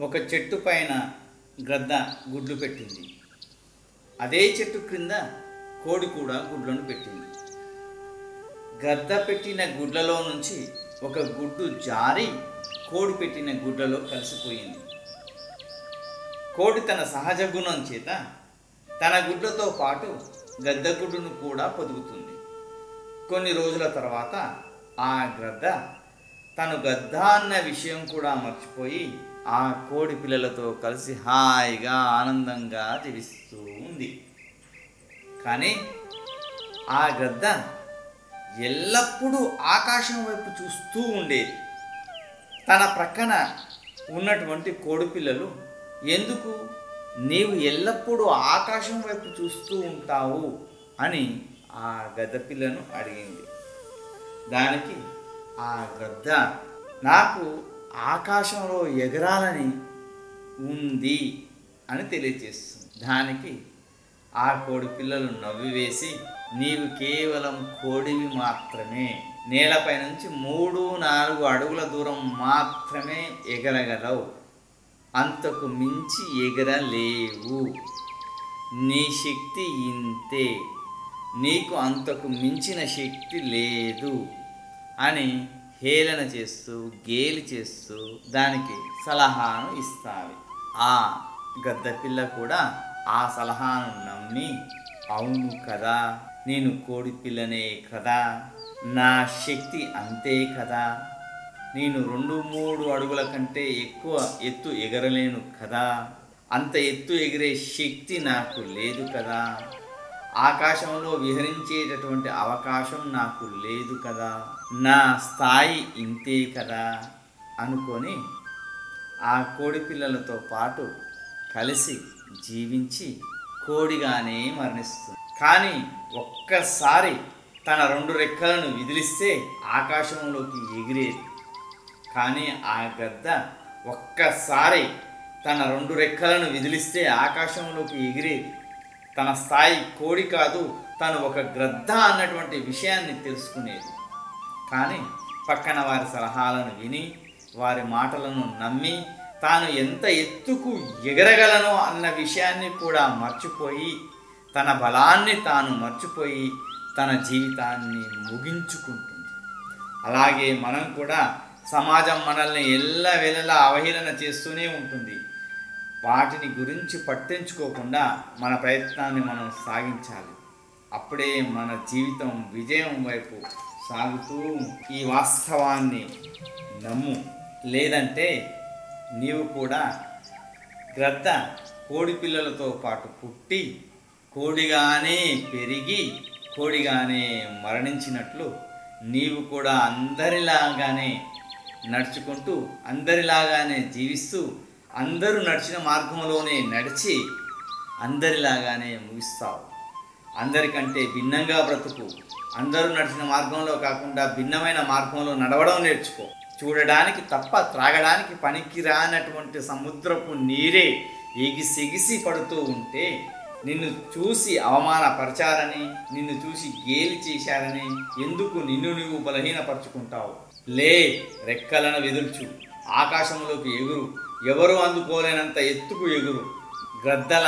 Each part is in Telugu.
ఒక చెట్టు పైన గ్రద్ద గుడ్లు పెట్టింది. అదే చెట్టు క్రింద కోడి కూడా గుడ్లను పెట్టింది. గ్రద్ద పెట్టిన గుడ్లలో నుంచి ఒక గుడ్డు జారి కోడి పెట్టిన గుడ్లలో కలిసిపోయింది. కోడి తన సహజ గుణం చేత తన గుడ్లతో పాటు గద్ద గుడ్డును కూడా పొదుగుతుంది. కొన్ని రోజుల తర్వాత ఆ గ్రద్ద తను గద్ద అన్న విషయం కూడా మర్చిపోయి ఆ కోడి పిల్లలతో కలిసి హాయిగా ఆనందంగా జీవిస్తూ ఉంది. కానీ ఆ గ్రద్ద ఎల్లప్పుడూ ఆకాశం వైపు చూస్తూ ఉండేది. తన ప్రక్కన ఉన్నటువంటి కోడి పిల్లలు, ఎందుకు నీవు ఎల్లప్పుడూ ఆకాశం వైపు చూస్తూ ఉంటావు అని ఆ గద్ద పిల్లను అడిగింది. దానికి ఆ గద్ద, నాకు ఆకాశంలో ఎగరాలని ఉంది అని తెలియజేస్తుంది. దానికి ఆ కోడి పిల్లలు నవ్వివేసి, నీవు కేవలం కోడివి మాత్రమే, నేలపై నుంచి 3-4 అడుగుల దూరం మాత్రమే ఎగరగలవు, అంతకు మించి ఎగరలేవు, నీ శక్తి ఇంతే, నీకు అంతకు మించిన శక్తి లేదు అని హేళన చేస్తూ గేలి చేస్తూ దానికి సలహాను ఇస్తావి. ఆ గద్ద పిల్ల కూడా ఆ సలహాను నమ్మి, అవును కదా, నేను కోడి పిల్లనే కదా, నా శక్తి అంతే కదా, నేను 2-3 అడుగుల కంటే ఎక్కువ ఎత్తు ఎగరలేను కదా, అంత ఎత్తు ఎగిరే శక్తి నాకు లేదు కదా, ఆకాశంలో విహరించేటటువంటి అవకాశం నాకు లేదు కదా, నా స్థాయి ఇంతే కదా అనుకొని ఆ కోడి పిల్లలతో పాటు కలిసి జీవించి కోడిగానే మరణిస్తుంది. కానీ ఒక్కసారి తన 2 రెక్కలను విదిలిస్తే ఆకాశంలోకి ఎగిరేది. కానీ ఆ గద్ద ఒక్కసారి తన 2 రెక్కలను విదిలిస్తే ఆకాశంలోకి ఎగిరేది. తన స్థాయి కోడి కాదు, తను ఒక గ్రద్ద అన్నటువంటి విషయాన్ని తెలుసుకునేది. కానీ పక్కన వారి సలహాలను విని వారి మాటలను నమ్మి తాను ఎంత ఎత్తుకు ఎగరగలను అన్న విషయాన్ని కూడా మర్చిపోయి, తన బలాన్ని తాను మర్చిపోయి తన జీవితాన్ని ముగించుకుంటుంది. అలాగే మనం కూడా సమాజం మనల్ని ఎల్లవేళలా అవహేళన చేస్తూనే ఉంటుంది. వాటిని గురించి పట్టించుకోకుండా మన ప్రయత్నాన్ని మనం సాగించాలి. అప్పుడే మన జీవితం విజయం వైపు సాగుతూ. ఈ వాస్తవాన్ని నమ్ము, లేదంటే నీవు కూడా గ్రద్ద కోడి పిల్లలతో పాటు పుట్టి కోడిగానే పెరిగి కోడిగానే మరణించినట్లు నీవు కూడా అందరిలాగానే నడుచుకుంటూ అందరిలాగానే జీవిస్తూ అందరూ నడిచిన మార్గంలోనే నడిచి అందరిలాగానే ముగిస్తావు. అందరికంటే భిన్నంగా బ్రతుకు. అందరూ నడిచిన మార్గంలో కాకుండా భిన్నమైన మార్గంలో నడవడం నేర్చుకో. చూడడానికి తప్ప త్రాగడానికి పనికి రానటువంటి సముద్రపు నీరే ఎగిసెగిసి పడుతూ ఉంటే నిన్ను చూసి అవమానపరచారని, నిన్ను చూసి గేలి చేశారని ఎందుకు నిన్ను నువ్వు బలహీనపరుచుకుంటావు? లే, రెక్కలను విదుల్చు, ఆకాశంలోకి ఎగురు, ఎవరు అందుకోలేనంత ఎత్తుకు ఎగురు, గ్రద్దల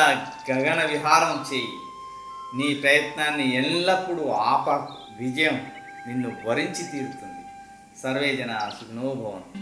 గగన విహారం చేయి. నీ ప్రయత్నాన్ని ఎల్లప్పుడూ ఆపకు. విజయం నిన్ను వరించి తీరుతుంది. సర్వే జనా సుఖినో భవంతు.